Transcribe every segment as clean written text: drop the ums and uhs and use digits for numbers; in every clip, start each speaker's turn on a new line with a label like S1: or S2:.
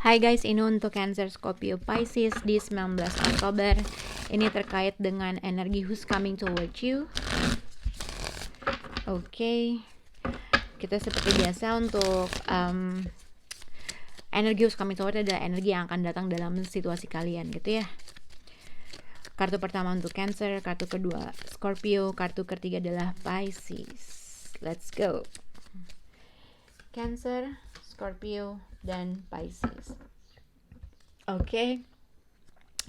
S1: Hai guys, ini untuk Cancer, Scorpio, Pisces di 19 Oktober. Ini terkait dengan energi who's coming toward you. Oke, kita seperti biasa untuk energi who's coming toward adalah energi yang akan datang dalam situasi kalian gitu ya. Kartu pertama untuk Cancer, kartu kedua Scorpio, kartu ketiga adalah Pisces. Let's go. Cancer, Scorpio, dan Pisces. Oke.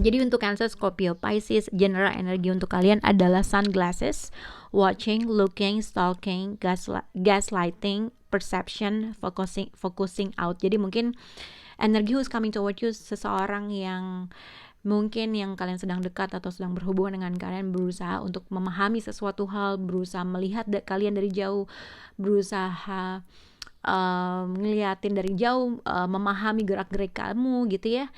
S1: Jadi untuk Cancer, Scorpio, Pisces, general energi untuk kalian adalah sunglasses, watching, looking, stalking, gaslighting, perception, focusing out. Jadi mungkin energi who's coming toward you, seseorang yang mungkin yang kalian sedang dekat atau sedang berhubungan dengan kalian, berusaha untuk memahami sesuatu hal, berusaha melihat kalian dari jauh, berusaha ngeliatin dari jauh, memahami gerak-gerik kamu gitu ya.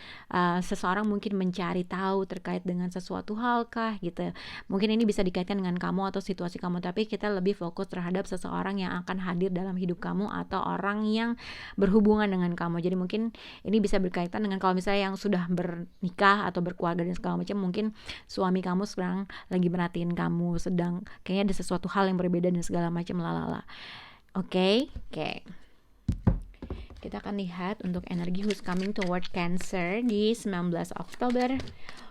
S1: Seseorang mungkin mencari tahu terkait dengan sesuatu hal kah gitu. Mungkin ini bisa dikaitkan dengan kamu atau situasi kamu, tapi kita lebih fokus terhadap seseorang yang akan hadir dalam hidup kamu atau orang yang berhubungan dengan kamu. Jadi mungkin ini bisa berkaitan dengan kalau misalnya yang sudah bernikah atau berkeluarga dan segala macam, mungkin suami kamu sekarang lagi merhatiin kamu, sedang kayaknya ada sesuatu hal yang berbeda dan segala macam lalala. Oke. Kita akan lihat untuk energi who's coming toward Cancer di 19 Oktober.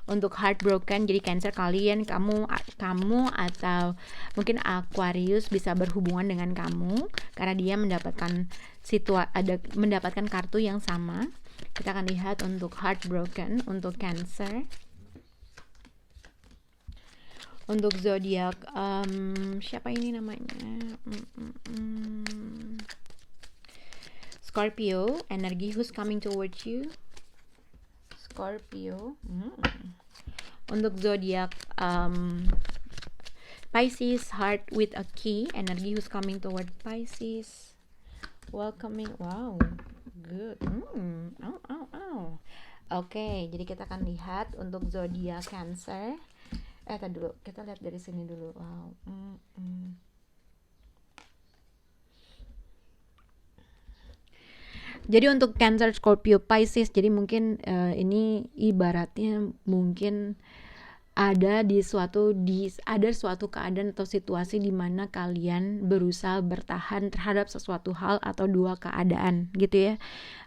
S1: Untuk heartbroken, jadi Cancer kalian, kamu atau mungkin Aquarius bisa berhubungan dengan kamu karena dia mendapatkan kartu yang sama. Kita akan lihat untuk heartbroken untuk Cancer. Untuk zodiak, siapa ini namanya? Scorpio, energi who's coming towards you. Scorpio. Untuk zodiak Pisces, heart with a key, energi who's coming toward Pisces. Welcoming, wow, good. Oke, jadi kita akan lihat untuk zodiak Cancer. Tadi dulu, kita lihat dari sini dulu. Wow. Jadi untuk Cancer, Scorpio, Pisces, jadi mungkin ini ibaratnya mungkin ada suatu keadaan atau situasi di mana kalian berusaha bertahan terhadap sesuatu hal atau dua keadaan gitu ya.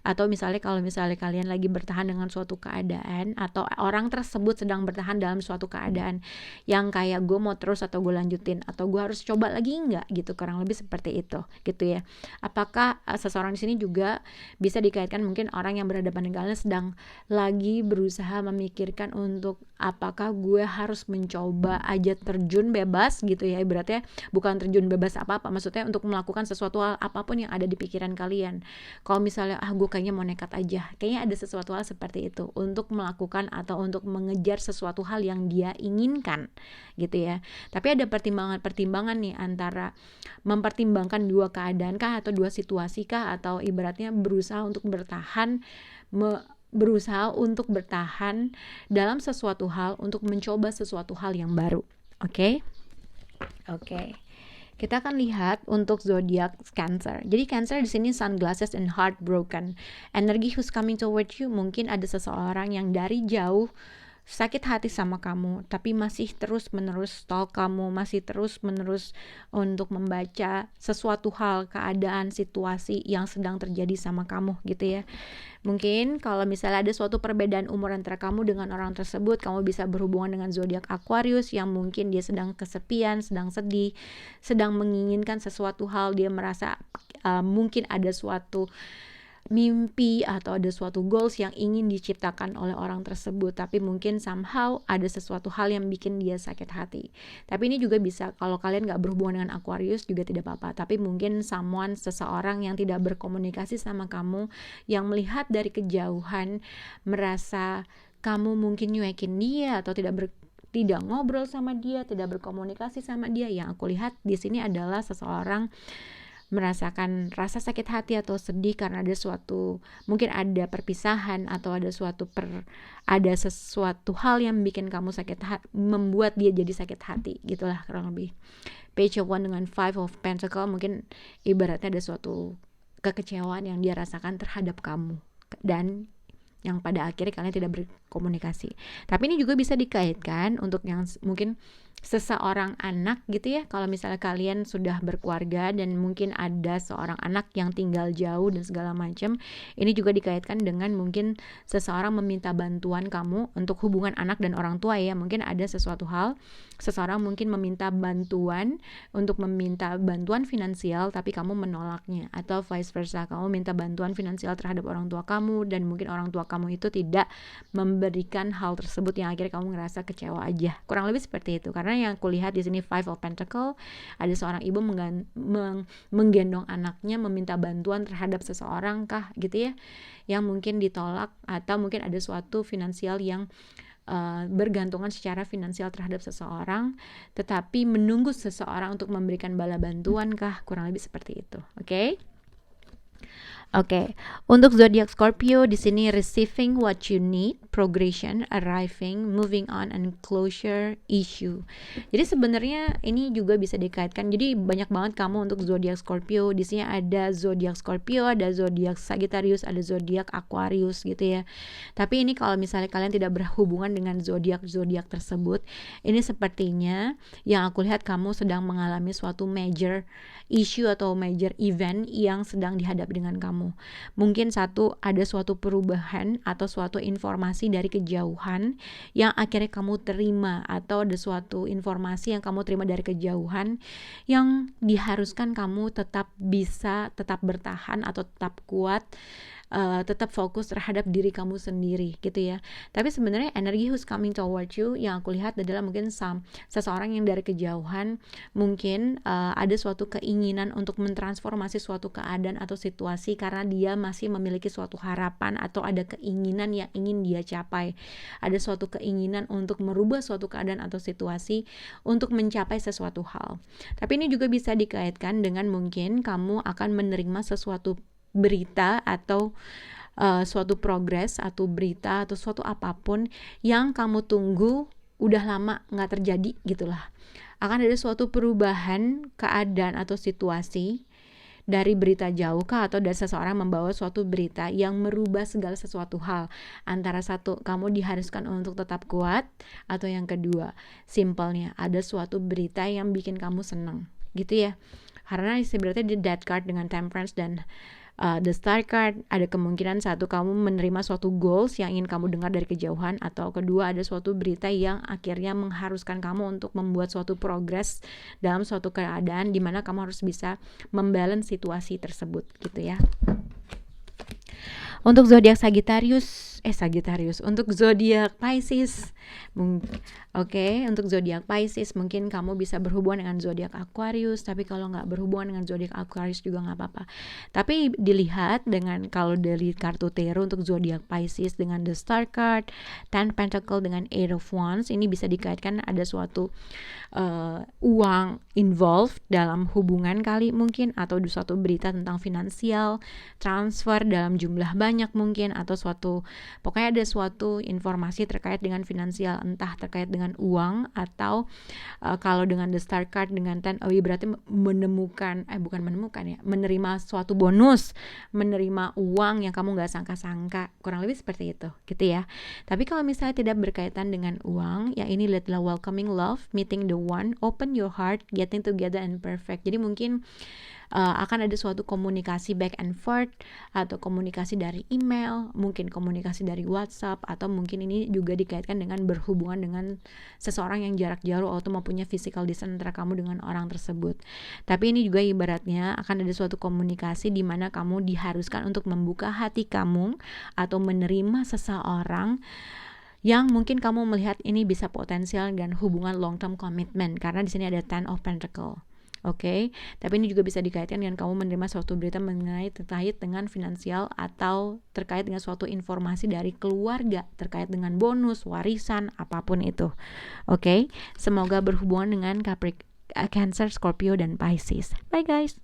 S1: Atau misalnya kalau misalnya kalian lagi bertahan dengan suatu keadaan atau orang tersebut sedang bertahan dalam suatu keadaan yang kayak gue mau terus atau gue lanjutin atau gue harus coba lagi enggak gitu, kurang lebih seperti itu gitu ya. Apakah seseorang di sini juga bisa dikaitkan mungkin orang yang berhadapan dengan kalian sedang lagi berusaha memikirkan untuk apakah gue harus mencoba aja terjun bebas gitu ya, ibaratnya bukan terjun bebas apa-apa, maksudnya untuk melakukan sesuatu hal apapun yang ada di pikiran kalian. Kalau misalnya gue kayaknya mau nekat aja, kayaknya ada sesuatu hal seperti itu untuk melakukan atau untuk mengejar sesuatu hal yang dia inginkan gitu ya. Tapi ada pertimbangan nih antara mempertimbangkan dua keadaan kah atau dua situasi kah, atau ibaratnya berusaha untuk bertahan dalam sesuatu hal untuk mencoba sesuatu hal yang baru. Oke. Kita akan lihat untuk zodiak Cancer. Jadi Cancer di sini sunglasses and heartbroken. Energi who's coming toward you, mungkin ada seseorang yang dari jauh sakit hati sama kamu, tapi masih terus-menerus stalk kamu, masih terus-menerus untuk membaca sesuatu hal, keadaan, situasi yang sedang terjadi sama kamu gitu ya. Mungkin kalau misalnya ada suatu perbedaan umur antara kamu dengan orang tersebut, kamu bisa berhubungan dengan zodiak Aquarius yang mungkin dia sedang kesepian, sedang sedih, sedang menginginkan sesuatu hal, dia merasa mungkin ada suatu mimpi atau ada suatu goals yang ingin diciptakan oleh orang tersebut, tapi mungkin somehow ada sesuatu hal yang bikin dia sakit hati. Tapi ini juga bisa, kalau kalian gak berhubungan dengan Aquarius juga tidak apa-apa, tapi mungkin seseorang yang tidak berkomunikasi sama kamu, yang melihat dari kejauhan, merasa kamu mungkin nyuekin dia atau tidak ngobrol sama dia, tidak berkomunikasi sama dia. Yang aku lihat di sini adalah seseorang merasakan rasa sakit hati atau sedih karena ada mungkin ada perpisahan atau ada sesuatu hal yang bikin kamu sakit hati, membuat dia jadi sakit hati gitulah kurang lebih. Page of Wands dengan Five of Pentacles mungkin ibaratnya ada suatu kekecewaan yang dia rasakan terhadap kamu, dan yang pada akhirnya kalian tidak berkomunikasi. Tapi ini juga bisa dikaitkan untuk yang mungkin seseorang anak gitu ya. Kalau misalnya kalian sudah berkeluarga dan mungkin ada seorang anak yang tinggal jauh dan segala macam, ini juga dikaitkan dengan mungkin seseorang meminta bantuan kamu untuk hubungan anak dan orang tua ya. Mungkin ada sesuatu hal, seseorang mungkin meminta bantuan untuk meminta bantuan finansial tapi kamu menolaknya, atau vice versa, kamu minta bantuan finansial terhadap orang tua kamu dan mungkin orang tua kamu itu tidak memberikan hal tersebut yang akhirnya kamu ngerasa kecewa aja. Kurang lebih seperti itu. Karena yang aku lihat di sini Five of Pentacle, ada seorang ibu menggendong anaknya meminta bantuan terhadap seseorang kah gitu ya, yang mungkin ditolak, atau mungkin ada suatu finansial yang bergantungan secara finansial terhadap seseorang, tetapi menunggu seseorang untuk memberikan bala bantuan kah, kurang lebih seperti itu. Oke, untuk zodiak Scorpio di sini receiving what you need, progression, arriving, moving on, and closure issue. Jadi sebenarnya ini juga bisa dikaitkan. Jadi banyak banget kamu untuk zodiak Scorpio. Di sini ada zodiak Scorpio, ada zodiak Sagittarius, ada zodiak Aquarius gitu ya. Tapi ini kalau misalnya kalian tidak berhubungan dengan zodiak tersebut, ini sepertinya yang aku lihat kamu sedang mengalami suatu major issue atau major event yang sedang dihadapi dengan kamu. Mungkin ada suatu perubahan atau suatu informasi dari kejauhan yang akhirnya kamu terima, atau ada suatu informasi yang kamu terima dari kejauhan yang diharuskan kamu tetap bertahan atau tetap kuat, tetap fokus terhadap diri kamu sendiri gitu ya. Tapi sebenarnya energi who's coming toward you yang aku lihat adalah mungkin seseorang yang dari kejauhan mungkin ada suatu keinginan untuk mentransformasi suatu keadaan atau situasi karena dia masih memiliki suatu harapan atau ada keinginan yang ingin dia capai. Ada suatu keinginan untuk merubah suatu keadaan atau situasi untuk mencapai sesuatu hal. Tapi ini juga bisa dikaitkan dengan mungkin kamu akan menerima sesuatu berita atau suatu progres atau berita atau suatu apapun yang kamu tunggu udah lama nggak terjadi gitulah. Akan ada suatu perubahan keadaan atau situasi dari berita jauh kah, atau dari seseorang membawa suatu berita yang merubah segala sesuatu hal. Antara satu, kamu diharuskan untuk tetap kuat, atau yang kedua, simpelnya ada suatu berita yang bikin kamu senang gitu ya. Karena sebenarnya di Death card dengan Temperance dan The Star card, ada kemungkinan satu, kamu menerima suatu goals yang ingin kamu dengar dari kejauhan, atau kedua ada suatu berita yang akhirnya mengharuskan kamu untuk membuat suatu progress dalam suatu keadaan di mana kamu harus bisa membalance situasi tersebut gitu ya. Untuk zodiak Sagittarius, untuk zodiak Pisces, untuk zodiak Pisces mungkin kamu bisa berhubungan dengan zodiak Aquarius, tapi kalau nggak berhubungan dengan zodiak Aquarius juga nggak apa-apa. Tapi dilihat dengan kalau dari kartu tarot untuk zodiak Pisces dengan The Star card, Ten Pentacle dengan Eight of Wands, ini bisa dikaitkan ada suatu uang involved dalam hubungan kali mungkin, atau suatu berita tentang finansial, transfer dalam jumlah banyak mungkin, atau pokoknya ada suatu informasi terkait dengan finansial, entah terkait dengan uang atau kalau dengan The Star card dengan Ten Away berarti menerima suatu bonus, menerima uang yang kamu nggak sangka-sangka, kurang lebih seperti itu gitu ya. Tapi kalau misalnya tidak berkaitan dengan uang, ya ini adalah welcoming love, meeting the one, open your heart, getting together and perfect. Jadi mungkin akan ada suatu komunikasi back and forth, atau komunikasi dari email, mungkin komunikasi dari WhatsApp, atau mungkin ini juga dikaitkan dengan berhubungan dengan seseorang yang jarak jauh atau mempunyai physical distance antara kamu dengan orang tersebut. Tapi ini juga ibaratnya akan ada suatu komunikasi di mana kamu diharuskan untuk membuka hati kamu atau menerima seseorang yang mungkin kamu melihat ini bisa potensial dan hubungan long term commitment, karena di sini ada Ten of Pentacle. Tapi ini juga bisa dikaitkan dengan kamu menerima suatu berita mengenai terkait dengan finansial atau terkait dengan suatu informasi dari keluarga terkait dengan bonus, warisan, apapun itu. Semoga berhubungan dengan Cancer, Scorpio, dan Pisces. Bye guys.